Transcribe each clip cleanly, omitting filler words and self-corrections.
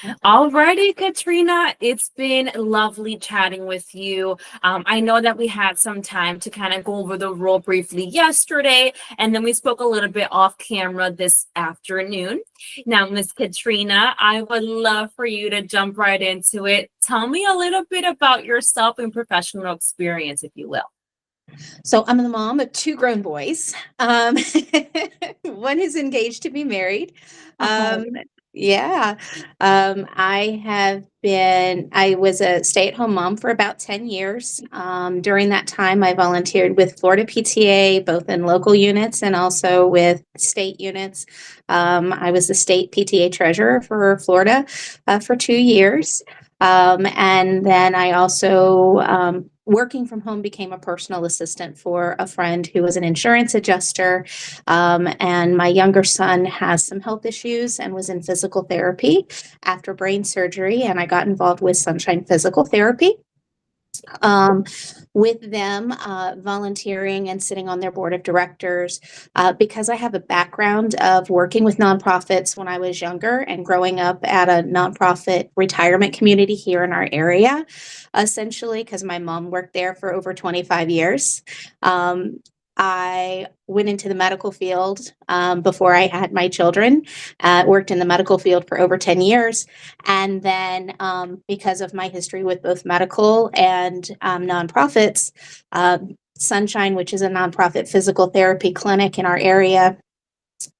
Alrighty, Katrina, it's been lovely chatting with you. I know that we had some time to kind of go over the role briefly yesterday, and then we spoke a little bit off camera this afternoon. Now, Miss Katrina, I would love for you to jump right into it. Tell me a little bit about yourself and professional experience, if you will. So I'm the mom of two grown boys. Um, One is engaged to be married. Oh, Um, yeah. I was a stay-at-home mom for about 10 years. During that time, I volunteered with Florida PTA, both in local units and also with state units. I was the state PTA treasurer for Florida for 2 years. And then I also, working from home, became a personal assistant for a friend who was an insurance adjuster. And my younger son has some health issues and was in physical therapy after brain surgery. And I got involved with Sunshine Physical Therapy. Um, with them volunteering and sitting on their board of directors because I have a background of working with nonprofits when I was younger and growing up at a nonprofit retirement community here in our area, essentially, because my mom worked there for over 25 years. Um, I went into the medical field before I had my children, worked in the medical field for over 10 years. And then, because of my history with both medical and nonprofits, Sunshine, which is a nonprofit physical therapy clinic in our area,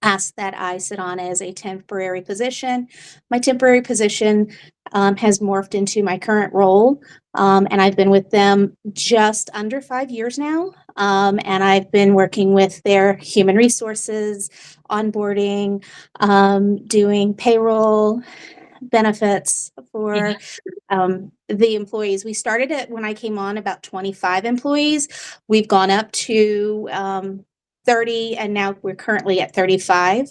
asked that I sit on as a temporary position. My temporary position has morphed into my current role, and I've been with them just under 5 years now. And I've been working with their human resources, onboarding, doing payroll, benefits for the employees. We started it when I came on about 25 employees. We've gone up to 30, and now we're currently at 35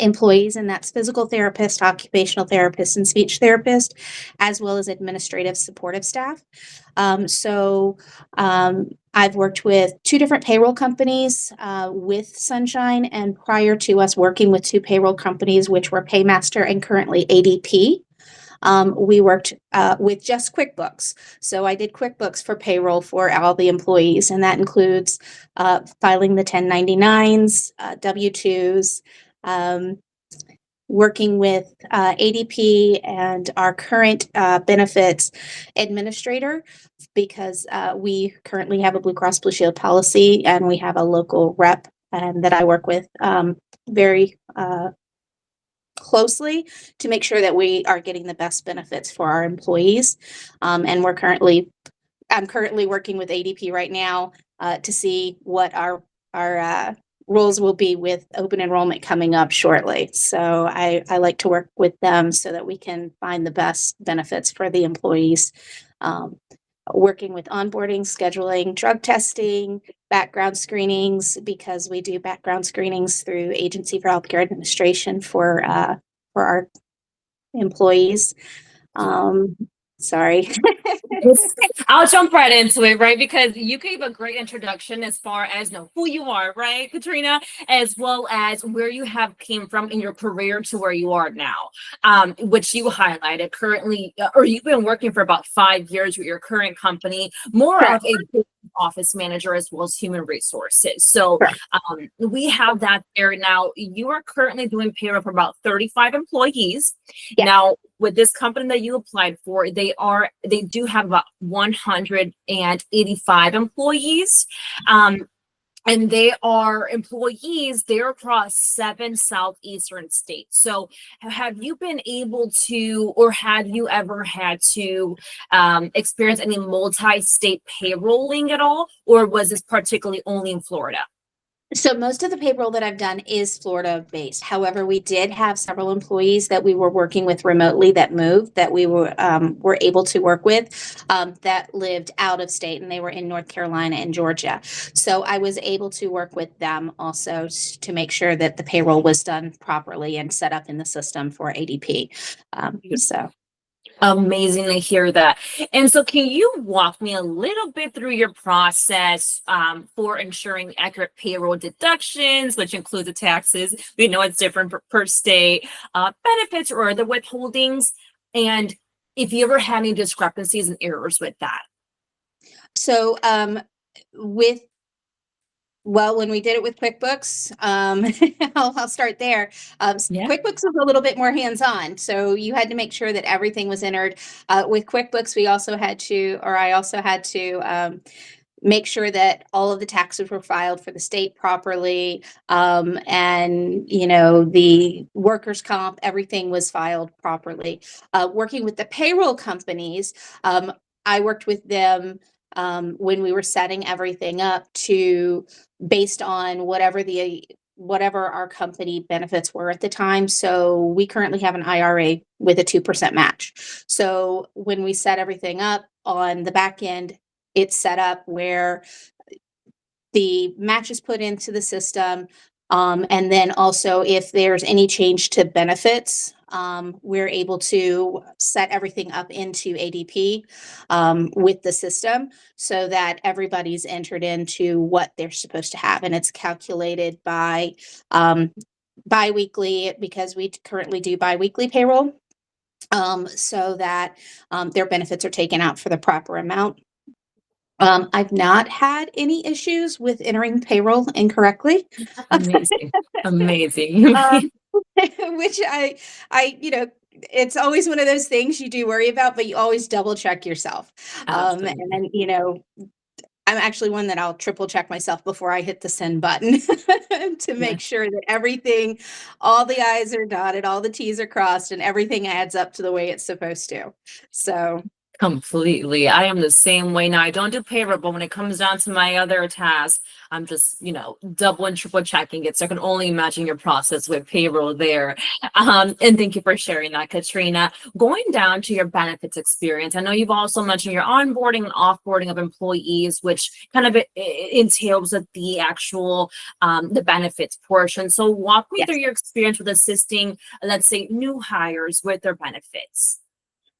employees, and that's physical therapist, occupational therapist, and speech therapist, as well as administrative supportive staff. So I've worked with two different payroll companies with Sunshine, and prior to us working with two payroll companies, which were Paymaster and currently ADP. We worked with just QuickBooks. So I did QuickBooks for payroll for all the employees, and that includes filing the 1099s, W-2s, um, working with ADP and our current benefits administrator, because we currently have a Blue Cross Blue Shield policy, and we have a local rep that I work with very closely to make sure that we are getting the best benefits for our employees. And I'm currently working with ADP right now to see what our roles will be with open enrollment coming up shortly. So I like to work with them so that we can find the best benefits for the employees. Working with onboarding, scheduling, drug testing, background screenings, because we do background screenings through Agency for Healthcare Administration for our employees. Sorry. I'll jump right into it, right? Because you gave a great introduction as far as who you are, right, Katrina, as well as where you have came from in your career to where you are now, which you highlighted currently, or you've been working for about 5 years with your current company, more of Correct. a business office manager as well as human resources. So Correct. we have that there now. You are currently doing payroll for about 35 employees. Yeah. Now, with this company that you applied for, they do have about 185 employees. And they are employees, they're across 7 southeastern states. So have you been able to, or have you ever had to experience any multi-state payrolling at all? Or was this particularly only in Florida? So most of the payroll that I've done is Florida based. However, we did have several employees that we were working with remotely that moved, that we were able to work with, that lived out of state, and they were in North Carolina and Georgia. So I was able to work with them also to make sure that the payroll was done properly and set up in the system for ADP. So Amazing to hear that. And so, can you walk me a little bit through your process for ensuring accurate payroll deductions, which includes the taxes? We know it's different per state, benefits or the withholdings, and if you ever had any discrepancies and errors with that. So, with well, when we did it with QuickBooks, I'll start there. Yeah. QuickBooks was a little bit more hands-on, so you had to make sure that everything was entered. With QuickBooks, we also had to, or I also had to, make sure that all of the taxes were filed for the state properly, and the workers' comp, everything was filed properly. Working with the payroll companies, I worked with them when we were setting everything up to based on whatever our company benefits were at the time. So we currently have an IRA with a 2% match. So when we set everything up on the back end, it's set up where the match is put into the system. And then also if there's any change to benefits, we're able to set everything up into ADP with the system so that everybody's entered into what they're supposed to have. And it's calculated by biweekly because we currently do biweekly payroll, so that their benefits are taken out for the proper amount. I've not had any issues with entering payroll incorrectly. Amazing. Amazing. um, which it's always one of those things you do worry about, but you always double check yourself. Absolutely. And I'm actually one that I'll triple check myself before I hit the send button to Yeah. make sure that everything, all the I's are dotted, all the T's are crossed, and everything adds up to the way it's supposed to. So Completely. I am the same way now. I don't do payroll, but when it comes down to my other tasks, I'm just, double and triple checking it. So I can only imagine your process with payroll there. And thank you for sharing that, Katrina. Going down to your benefits experience, I know you've also mentioned your onboarding and offboarding of employees, which kind of entails with the actual the benefits portion. So walk me through yes. your experience with assisting, let's say, new hires with their benefits.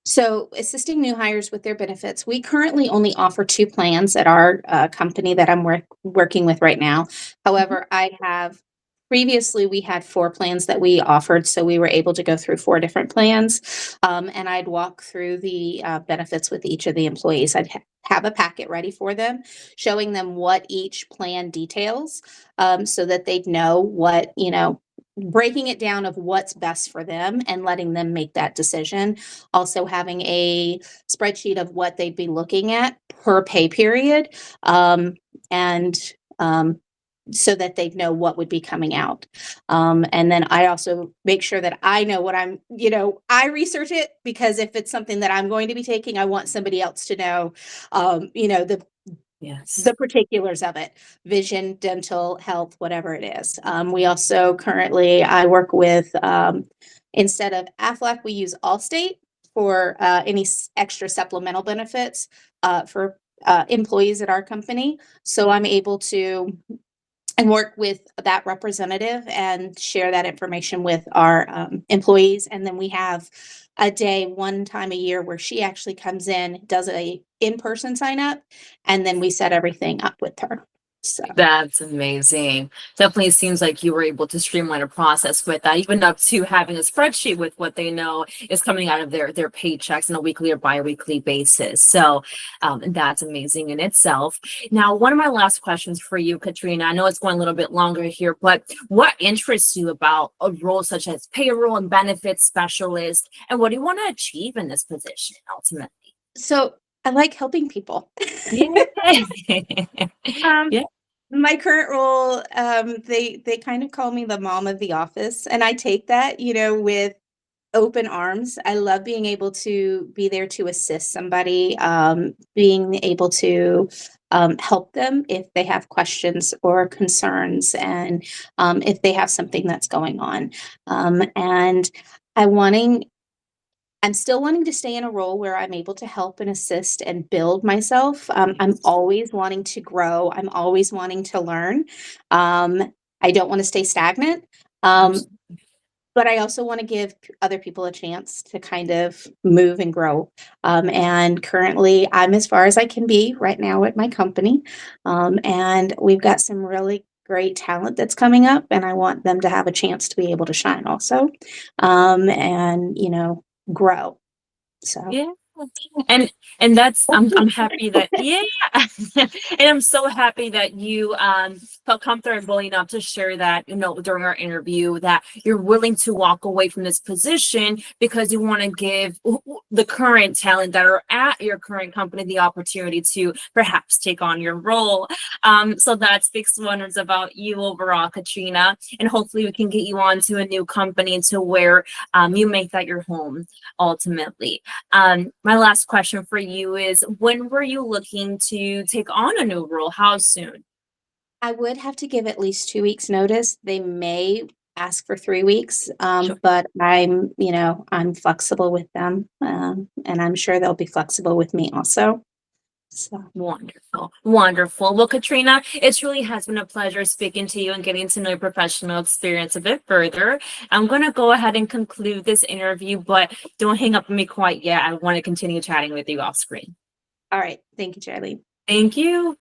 So, assisting new hires with their benefits, we currently only offer two plans at our company that I'm working with right now. Mhm. However, I have previously we had four plans that we offered, so we were able to go through four different plans, and I'd walk through the benefits with each of the employees. I'd have a packet ready for them, showing them what each plan details, so that they'd know what breaking it down of what's best for them and letting them make that decision. Also having a spreadsheet of what they'd be looking at per pay period, and so that they'd know what would be coming out. And then I also make sure that I know what I research it because if it's something that I'm going to be taking, I want somebody else to know, the Yes. particulars of it, vision, dental, health, whatever it is. We also currently, I work with, instead of Aflac, we use Allstate for any extra supplemental benefits for employees at our company. So I'm able to and work with that representative and share that information with our employees. And then we have a day, one time a year, where she actually comes in, does a in-person sign up, and then we set everything up with her. So That's amazing. Definitely seems like you were able to streamline a process with that, even up to having a spreadsheet with what they know is coming out of their paychecks on a weekly or biweekly basis. So that's amazing in itself. Now, one of my last questions for you, Katrina, I know it's going a little bit longer here, but what interests you about a role such as payroll and benefits specialist, and what do you want to achieve in this position ultimately? so I like helping people. Yeah. Um, Yeah. my current role, they kind of call me the mom of the office, and I take that, with open arms. I love being able to be there to assist somebody, being able to help them if they have questions or concerns, and if they have something that's going on. And I wanting I'm still wanting to stay in a role where I'm able to help and assist and build myself. I'm Yes. always wanting to grow. I'm always wanting to learn. I don't want to stay stagnant. Um, Absolutely. but I also want to give other people a chance to kind of move and grow. And currently, I'm as far as I can be right now at my company. And we've got some really great talent that's coming up, and I want them to have a chance to be able to shine also, and, grow. So. Yeah. And that's I'm happy that yeah. And I'm so happy that you felt comfortable enough to share that, during our interview, that you're willing to walk away from this position because you want to give the current talent that are at your current company the opportunity to perhaps take on your role. So that speaks wonders about you overall, Katrina. And hopefully we can get you on to a new company to where you make that your home ultimately. My last question for you is, when were you looking to take on a new role? How soon? I would have to give at least 2 weeks notice. They may ask for 3 weeks, Sure. but I'm flexible with them, and I'm sure they'll be flexible with me also. So, Wonderful. Wonderful. Well, Katrina, it truly has been a pleasure speaking to you and getting to know your professional experience a bit further. I'm going to go ahead and conclude this interview, but don't hang up on me quite yet. I want to continue chatting with you off screen. all right. Thank you, Charlie. Thank you.